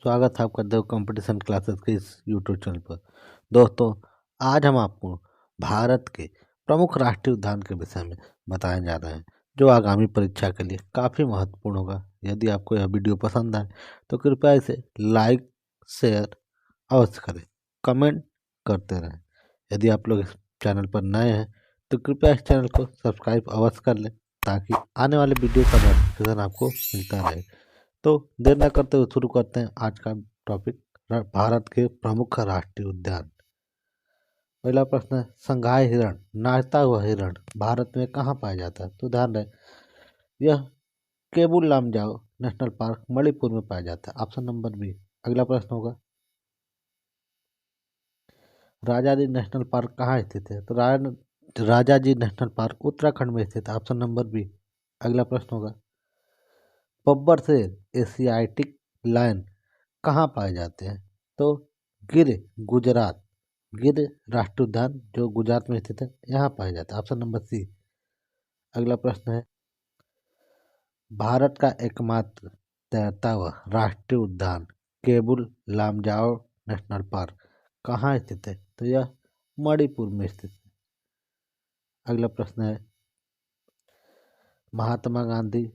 स्वागत है आपका देव कंपटीशन क्लासेस के इस यूट्यूब चैनल पर। दोस्तों, आज हम आपको भारत के प्रमुख राष्ट्रीय उद्यान के विषय में बताने जा रहे हैं, जो आगामी परीक्षा के लिए काफ़ी महत्वपूर्ण होगा। यदि आपको यह वीडियो पसंद आए तो कृपया इसे लाइक शेयर अवश्य करें, कमेंट करते रहें। यदि आप लोग इस चैनल पर नए हैं तो कृपया इस चैनल को सब्सक्राइब अवश्य कर लें, ताकि आने वाले वीडियो का नोटिफिकेशन आपको मिलता रहे। तो देर न करते हुए शुरू करते हैं आज का टॉपिक, भारत के प्रमुख राष्ट्रीय उद्यान। पहला प्रश्न है, संघाई हिरण, नाचता हुआ हिरण भारत में कहाँ पाया जाता है? तो ध्यान रहे, यह केबुल लामजाओ नेशनल पार्क मणिपुर में पाया जाता है। Option number B. अगला प्रश्न होगा, राजाजी नेशनल पार्क कहाँ स्थित है? तो राजाजी नेशनल पार्क उत्तराखंड में स्थित है। Option number B. अगला प्रश्न होगा, बब्बर शेर एशियाटिक लायन कहाँ पाए जाते हैं? तो गिर गुजरात, गिर राष्ट्रीय उद्यान जो गुजरात में स्थित है, यहाँ पाया जाता है। Option number C. अगला प्रश्न है, भारत का एकमात्र तैरता हुआ राष्ट्रीय उद्यान केबुल लामजाओ नेशनल पार्क कहाँ स्थित है? तो यह मणिपुर में स्थित है। अगला प्रश्न है, महात्मा गांधी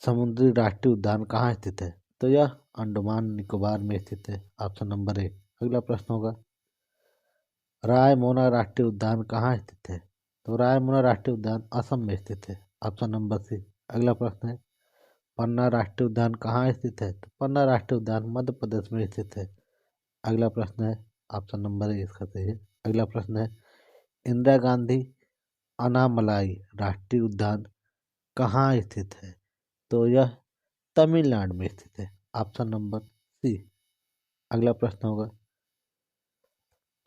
समुद्री राष्ट्रीय उद्यान कहाँ स्थित है? तो यह अंडमान निकोबार में स्थित है। Option number A. अगला प्रश्न होगा, रायमोना राष्ट्रीय उद्यान कहाँ स्थित है? तो रायमोना राष्ट्रीय उद्यान असम में स्थित है। Option number C. अगला प्रश्न है, पन्ना राष्ट्रीय उद्यान कहाँ स्थित है? तो पन्ना राष्ट्रीय उद्यान मध्य प्रदेश में स्थित है। अगला प्रश्न है, ऑप्शन नंबर ए इसका सही है। अगला प्रश्न है, इंदिरा गांधी अनामलाई राष्ट्रीय उद्यान कहाँ स्थित है? तो यह तमिलनाडु में स्थित है। Option number C. अगला प्रश्न होगा,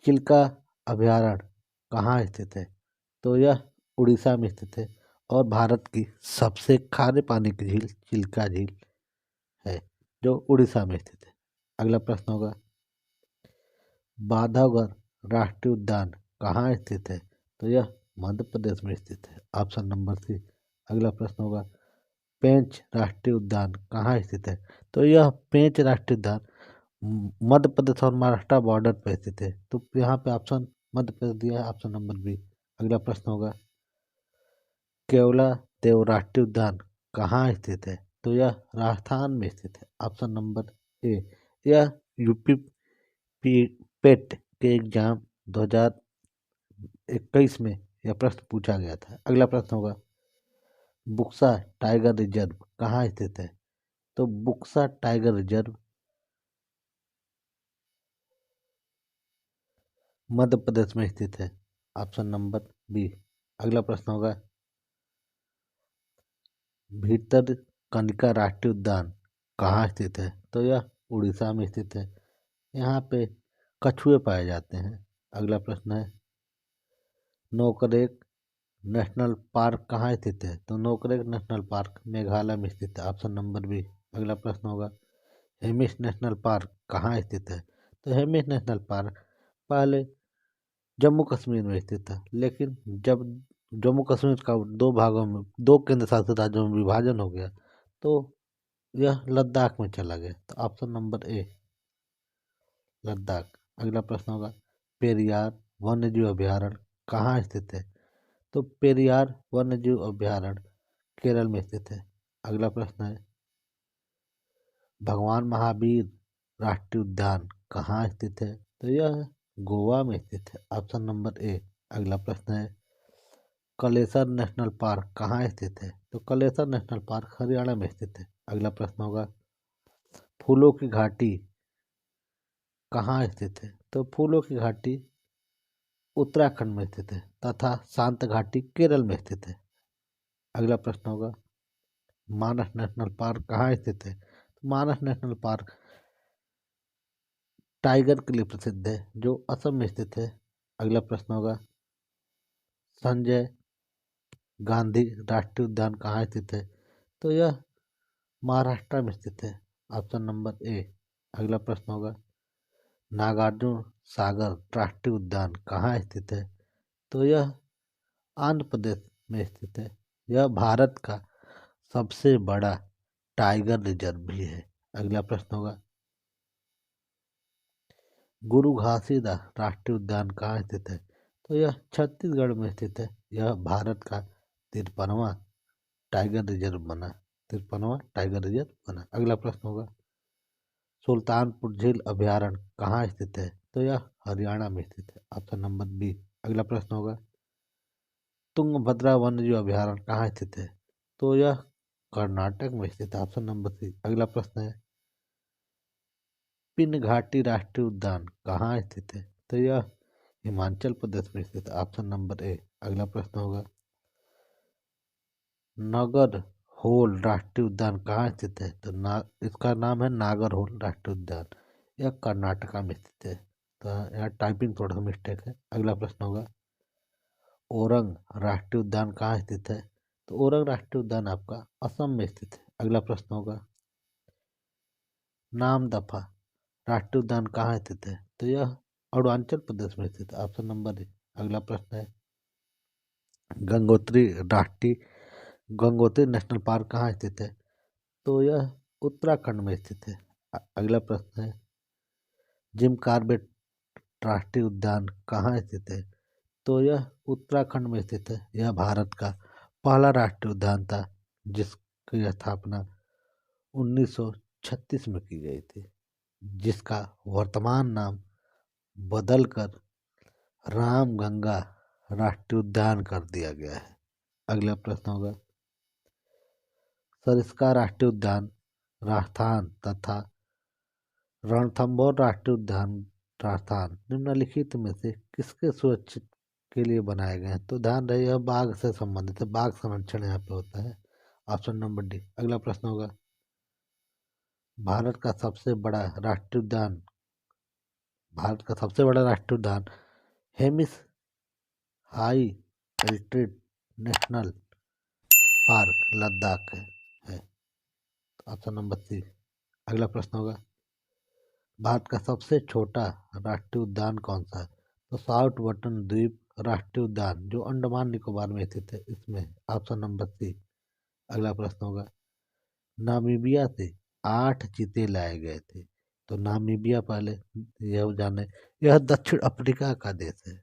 चिल्का अभयारण्य कहाँ स्थित है? तो यह उड़ीसा में स्थित है और भारत की सबसे खारे पानी की झील चिल्का झील है, जो उड़ीसा में स्थित है। अगला प्रश्न होगा, बांधवगढ़ राष्ट्रीय उद्यान कहाँ स्थित है? तो यह मध्य प्रदेश में स्थित है। Option number C. अगला प्रश्न होगा, पेंच राष्ट्रीय उद्यान कहाँ स्थित है? तो यह पेंच राष्ट्रीय उद्यान मध्य प्रदेश और महाराष्ट्र बॉर्डर पर स्थित है। तो यहाँ पे ऑप्शन मध्य प्रदेश दिया है, ऑप्शन नंबर बी। अगला प्रश्न होगा, केवला देव राष्ट्रीय उद्यान कहाँ स्थित है? तो यह राजस्थान में स्थित है। Option number A. यह यूपी पेट के एग्जाम 2021 में यह प्रश्न पूछा गया था। अगला प्रश्न होगा, बुक्सा टाइगर रिजर्व कहाँ स्थित है? तो बुक्सा टाइगर रिजर्व मध्य प्रदेश में स्थित है। Option number B. अगला प्रश्न होगा, भीतर कनिका राष्ट्रीय उद्यान कहाँ स्थित है? तो यह उड़ीसा में स्थित है। यहाँ पे कछुए पाए जाते हैं। अगला प्रश्न है, नोकरेक नेशनल पार्क कहाँ स्थित है? तो नोकरेक नेशनल पार्क मेघालय में स्थित है। Option number B. अगला प्रश्न होगा, हेमिस नेशनल पार्क कहाँ स्थित है? तो हेमिस नेशनल पार्क पहले जम्मू कश्मीर में स्थित था, लेकिन जब जम्मू कश्मीर का दो भागों में, दो केंद्र शासित राज्यों में विभाजन हो गया, तो यह लद्दाख में चला गया। तो ऑप्शन नंबर ए, लद्दाख। अगला प्रश्न होगा, पेरियार वन्यजीव अभयारण्य कहाँ स्थित है? तो पेरियार वन्यजीव अभयारण्य केरल में स्थित है। अगला प्रश्न है, भगवान महावीर राष्ट्रीय उद्यान कहाँ स्थित है? तो यह गोवा में स्थित है। Option number A. अगला प्रश्न है, कलेसर नेशनल पार्क कहाँ स्थित है? तो कलेसर नेशनल पार्क हरियाणा में स्थित है। अगला प्रश्न होगा, फूलों की घाटी कहाँ स्थित है? तो फूलों की घाटी उत्तराखंड में स्थित है तथा शांत घाटी केरल में स्थित है। अगला प्रश्न होगा, मानस नेशनल पार्क कहाँ स्थित है? तो मानस नेशनल पार्क टाइगर के लिए प्रसिद्ध है, जो असम में स्थित है। अगला प्रश्न होगा, संजय गांधी राष्ट्रीय उद्यान कहाँ स्थित है? तो यह महाराष्ट्र में स्थित है। Option number A. अगला प्रश्न होगा, नागार्जुन सागर राष्ट्रीय उद्यान कहाँ स्थित है? तो यह आंध्र प्रदेश में स्थित है। यह भारत का सबसे बड़ा टाइगर रिजर्व भी है। अगला प्रश्न होगा, गुरु घासीदास राष्ट्रीय उद्यान कहाँ स्थित है? तो यह छत्तीसगढ़ में स्थित है। यह भारत का 53वां टाइगर रिजर्व बना। 53वां टाइगर रिजर्व बना। अगला प्रश्न होगा, सुल्तानपुर झील अभयारण्य कहाँ स्थित है? तो यह हरियाणा में स्थित है। Option number B. अगला प्रश्न होगा, तुंगभद्रा वन्यजीव अभयारण्य कहाँ स्थित है? तो यह कर्नाटक में स्थित है। Option number C. अगला प्रश्न है, पिन घाटी राष्ट्रीय उद्यान कहाँ स्थित है? तो यह हिमाचल प्रदेश में स्थित है। Option number A. अगला प्रश्न होगा, नगर होल राष्ट्रीय उद्यान कहाँ स्थित है? तो इसका नाम है नागर होल राष्ट्रीय उद्यान। यह कर्नाटका में स्थित है। तो यहाँ टाइपिंग थोड़ा सा मिस्टेक है। अगला प्रश्न होगा, ओरंग राष्ट्रीय उद्यान कहाँ स्थित है? तो ओरंग राष्ट्रीय उद्यान आपका असम में स्थित है। अगला प्रश्न होगा, नामदफा राष्ट्रीय उद्यान कहाँ स्थित है? तो यह अरुणाचल प्रदेश में स्थित है। Option number A. अगला प्रश्न है, गंगोत्री राष्ट्रीय गंगोत्री नेशनल पार्क कहाँ स्थित है? तो यह उत्तराखंड में स्थित है। अगला प्रश्न है, जिम कॉर्बेट राष्ट्रीय उद्यान कहाँ स्थित है? तो यह उत्तराखंड में स्थित है। यह भारत का पहला राष्ट्रीय उद्यान था जिसकी स्थापना 1936 में की गई थी, जिसका वर्तमान नाम बदलकर रामगंगा राष्ट्रीय उद्यान कर दिया गया है। अगला प्रश्न होगा, सरिस्का राष्ट्रीय उद्यान राजस्थान तथा रणथंभौर राष्ट्रीय उद्यान राजस्थान निम्नलिखित में से किसके सुरक्षित के लिए बनाए गए हैं? तो ध्यान रहे यह बाघ से संबंधित है। बाघ संरक्षण यहाँ पे होता है। Option number D. अगला प्रश्न होगा, भारत का सबसे बड़ा राष्ट्रीय उद्यान भारत का सबसे बड़ा राष्ट्रीय उद्यान Hemis high altitude national park Ladakh है। Option number C. अगला प्रश्न होगा, भारत का सबसे छोटा राष्ट्रीय उद्यान कौन सा है? तो साउथ बटन द्वीप राष्ट्रीय उद्यान जो अंडमान निकोबार में स्थित है इसमें। Option number C. अगला प्रश्न होगा, नामीबिया से 8 चीते लाए गए थे। तो नामीबिया पहले यह जाने, यह दक्षिण अफ्रीका का देश है।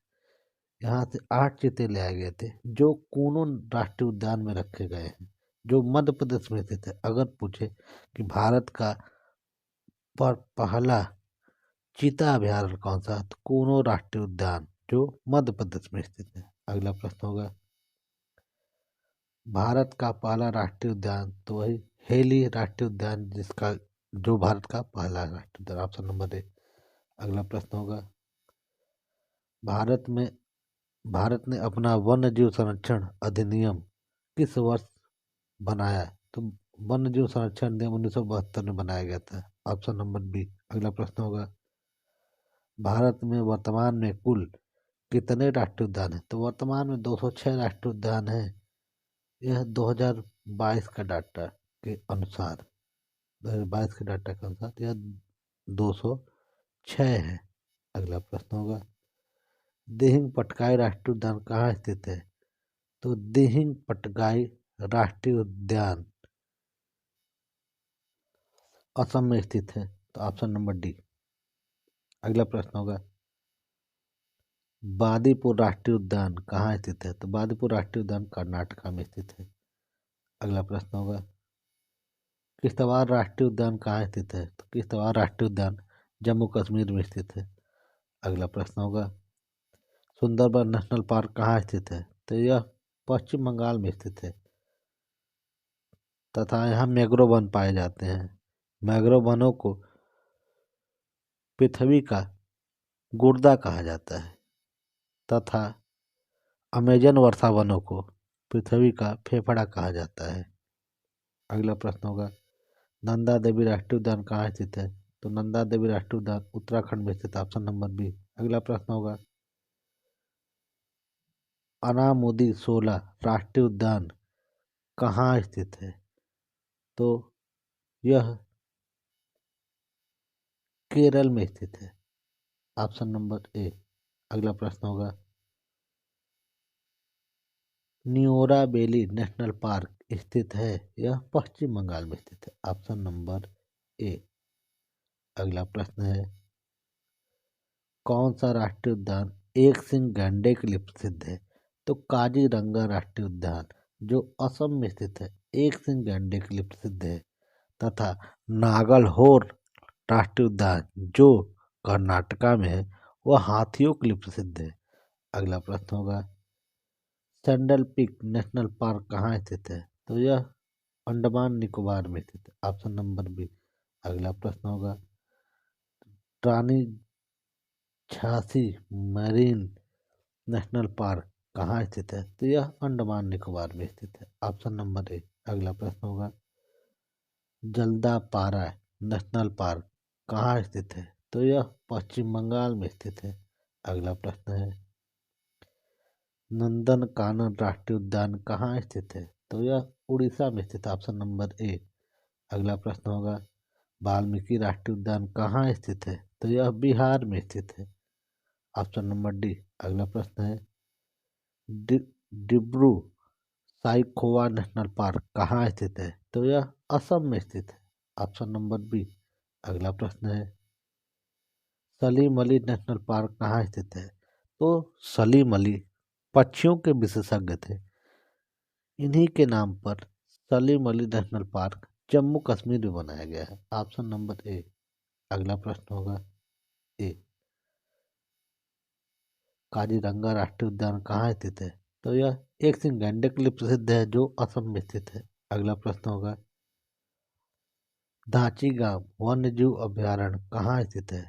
यहाँ से 8 चीते लाए गए थे जो कूनो राष्ट्रीय उद्यान में रखे गए हैं, जो मध्य प्रदेश में स्थित है। अगर पूछे कि भारत का पर पहला चीता अभयारण्य कौन सा, तो कूनो राष्ट्रीय उद्यान जो मध्य प्रदेश में स्थित है। अगला प्रश्न होगा, भारत का पहला राष्ट्रीय उद्यान तो वही हेली राष्ट्रीय उद्यान जिसका जो भारत का पहला राष्ट्रीय उद्यान। Option number A. अगला प्रश्न होगा, भारत में भारत ने अपना वन्य जीव संरक्षण अधिनियम किस वर्ष बनाया? तो वन्य जीव संरक्षण अधिनियम 1972 में बनाया गया था। Option number B. अगला प्रश्न होगा, भारत में वर्तमान में कुल कितने राष्ट्रीय उद्यान हैं? तो वर्तमान में 206 राष्ट्रीय उद्यान हैं। यह 2022 का डाटा के अनुसार 2022 के डाटा के अनुसार यह 206 है। अगला प्रश्न होगा, दिहिंग पटकाई राष्ट्रीय उद्यान कहाँ स्थित है? तो दिहिंग पटकाई राष्ट्रीय उद्यान असम में स्थित है। तो ऑप्शन नंबर डी। अगला प्रश्न होगा, बांदीपुर राष्ट्रीय उद्यान कहाँ स्थित है? तो बांदीपुर राष्ट्रीय उद्यान कर्नाटका में स्थित है। अगला प्रश्न होगा, किश्तवाड़ राष्ट्रीय उद्यान कहाँ स्थित है? तो किश्तवाड़ राष्ट्रीय उद्यान जम्मू कश्मीर में स्थित है। अगला प्रश्न होगा, सुंदरबन नेशनल पार्क कहाँ स्थित है? तो यह पश्चिम बंगाल में स्थित है तथा यहाँ मैंग्रोव वन पाए जाते हैं। मैंग्रोव वनों को पृथ्वी का गुर्दा कहा जाता है तथा अमेजन वर्षा वनों को पृथ्वी का फेफड़ा कहा जाता है। अगला प्रश्न होगा, नंदा देवी राष्ट्रीय उद्यान कहाँ स्थित है? तो नंदा देवी राष्ट्रीय उद्यान उत्तराखंड में स्थित। Option number B. अगला प्रश्न होगा, अनामुदी शोला राष्ट्रीय उद्यान कहाँ स्थित है? तो यह केरल में स्थित है। Option number A. अगला प्रश्न होगा, न्योरा बेली नेशनल पार्क स्थित है। यह पश्चिम बंगाल में स्थित है। Option number A. अगला प्रश्न है, कौन सा राष्ट्रीय उद्यान एक सिंह गैंडे के लिए प्रसिद्ध है? तो काजीरंगा राष्ट्रीय उद्यान जो असम में स्थित है एक सिंह गैंडे के लिए प्रसिद्ध है, तथा नागलहोर राष्ट्रीय उद्यान जो कर्नाटका में है वह हाथियों के लिए प्रसिद्ध है। अगला प्रश्न होगा, सैंडल पीक नेशनल पार्क कहाँ स्थित है? तो यह अंडमान निकोबार में स्थित है। Option number B. अगला प्रश्न होगा, Rani Jhansi marine national park कहाँ स्थित है? तो यह अंडमान निकोबार में स्थित है। Option number A. अगला प्रश्न होगा, जल्दापारा नेशनल पार्क कहाँ स्थित है? तो यह पश्चिम बंगाल में स्थित है। अगला प्रश्न है, नंदनकानन राष्ट्रीय उद्यान कहाँ स्थित है? तो यह उड़ीसा में स्थित है। Option number A. अगला प्रश्न होगा, वाल्मीकि राष्ट्रीय उद्यान कहाँ स्थित है? तो यह बिहार में स्थित है। Option number D. अगला प्रश्न है, डिब्रू साइखोवा नेशनल पार्क कहाँ स्थित है? तो यह असम में स्थित है। Option number B. अगला प्रश्न है, सलीम अली नेशनल पार्क कहाँ स्थित है? तो सलीम अली पक्षियों के विशेषज्ञ थे, इन्हीं के नाम पर सलीम अली नेशनल पार्क जम्मू कश्मीर में बनाया गया है। Option number A. अगला प्रश्न होगा ए, काजीरंगा राष्ट्रीय उद्यान कहाँ स्थित है? तो यह एक सिंह गैंडे के लिए प्रसिद्ध है जो असम में स्थित है। अगला प्रश्न होगा, दाचीगांव वन्यजीव अभयारण्य कहाँ स्थित है?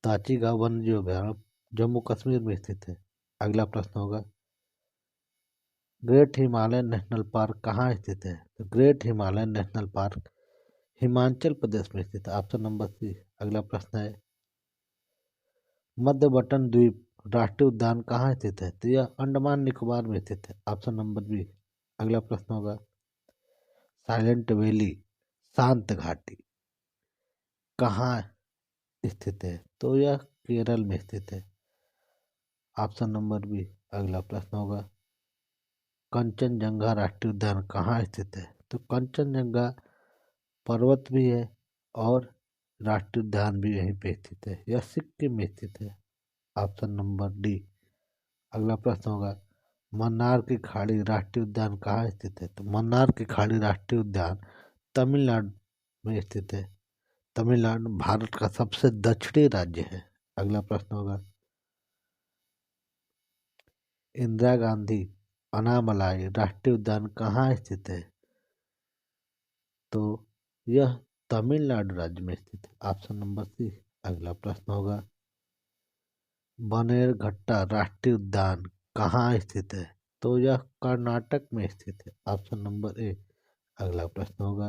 दाचीगांव वन्यजीव अभयारण्य जम्मू कश्मीर में स्थित है। अगला प्रश्न होगा, ग्रेट हिमालयन नेशनल पार्क कहाँ स्थित है? तो great Himalayan national park Himachal Pradesh में स्थित है। Option number C. अगला प्रश्न है, मध्य बटन द्वीप राष्ट्रीय उद्यान कहाँ स्थित है? तो यह अंडमान निकोबार में स्थित है। Option number B. अगला प्रश्न होगा, साइलेंट वैली शांत घाटी कहाँ स्थित है? तो यह केरल में स्थित है। Option number B. अगला प्रश्न होगा, कंचनजंगा राष्ट्रीय उद्यान कहाँ स्थित है? तो कंचनजंगा पर्वत भी है और राष्ट्रीय उद्यान भी यहीं पे स्थित है, यह सिक्किम में स्थित है। Option number D. अगला प्रश्न होगा, मन्नार की खाड़ी राष्ट्रीय उद्यान कहाँ स्थित है? तो मन्नार की खाड़ी राष्ट्रीय उद्यान तमिलनाडु में स्थित है। तमिलनाडु भारत का सबसे दक्षिणी राज्य है। अगला प्रश्न होगा, इंदिरा गांधी अनामलाई राष्ट्रीय उद्यान कहाँ स्थित है? तो यह तमिलनाडु राज्य में स्थित है। Option number C. अगला प्रश्न होगा, बनेरघट्टा राष्ट्रीय उद्यान कहाँ स्थित है? तो यह कर्नाटक में स्थित है। Option number A. अगला प्रश्न होगा,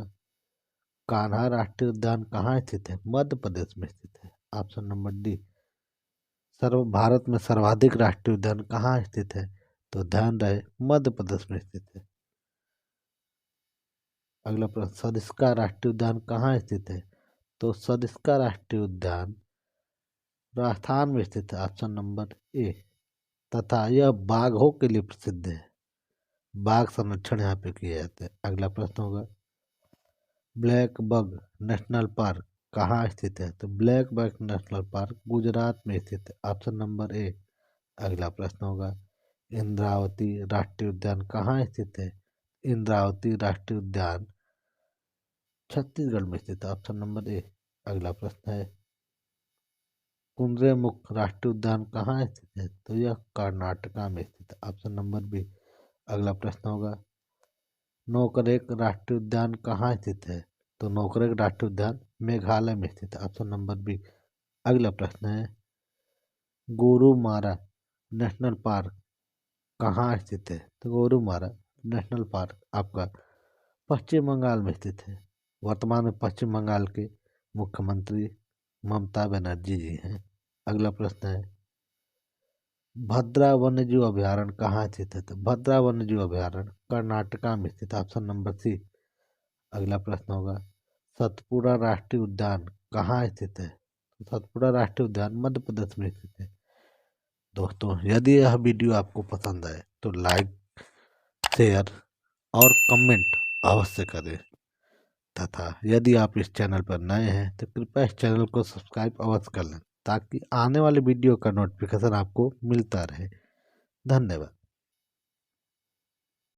कान्हा राष्ट्रीय उद्यान कहाँ स्थित है? मध्य प्रदेश में स्थित है। Option number D. भारत में सर्वाधिक राष्ट्रीय उद्यान कहाँ स्थित है? तो ध्यान रहे मध्य प्रदेश में स्थित है। अगला प्रश्न, सरिस्का राष्ट्रीय उद्यान कहाँ स्थित है? तो सरिस्का राष्ट्रीय उद्यान राजस्थान में स्थित है। Option number A. तथा यह बाघों के लिए प्रसिद्ध है, बाघ संरक्षण यहाँ पे किए जाते हैं। अगला प्रश्न होगा, ब्लैक बग नेशनल पार्क कहाँ स्थित है? तो black bug national park Gujarat में स्थित है। Option number A. अगला प्रश्न होगा, इंद्रावती राष्ट्रीय उद्यान कहाँ स्थित है? इंद्रावती राष्ट्रीय उद्यान छत्तीसगढ़ में स्थित है। Option number A. अगला प्रश्न है, कुद्रेमुख राष्ट्रीय उद्यान कहाँ स्थित है? तो यह कर्नाटका में स्थित है। Option number B. अगला प्रश्न होगा, नोकरेक राष्ट्रीय उद्यान कहाँ स्थित है? तो नोकरेक राष्ट्रीय उद्यान मेघालय में स्थित है। Option number B. अगला प्रश्न है, गोरुमारा नेशनल पार्क कहाँ स्थित है? तो गोरुमारा नेशनल पार्क आपका पश्चिम बंगाल में स्थित है। वर्तमान में पश्चिम बंगाल के मुख्यमंत्री ममता बनर्जी जी हैं। अगला प्रश्न है, भद्रा वन्यजीव अभयारण्य कहाँ स्थित है? तो भद्रा वन्यजीव अभयारण्य कर्नाटका में स्थित है। Option number C. अगला प्रश्न होगा, सतपुड़ा राष्ट्रीय उद्यान कहाँ स्थित है? तो सतपुड़ा राष्ट्रीय उद्यान मध्य प्रदेश में स्थित है। दोस्तों, यदि यह वीडियो आपको पसंद आए तो लाइक, शेयर और कमेंट अवश्य करें। तथा यदि आप इस चैनल पर नए हैं तो कृपया इस चैनल को सब्सक्राइब अवश्य कर लें ताकि आने वाले वीडियो का नोटिफिकेशन आपको मिलता रहे। धन्यवाद।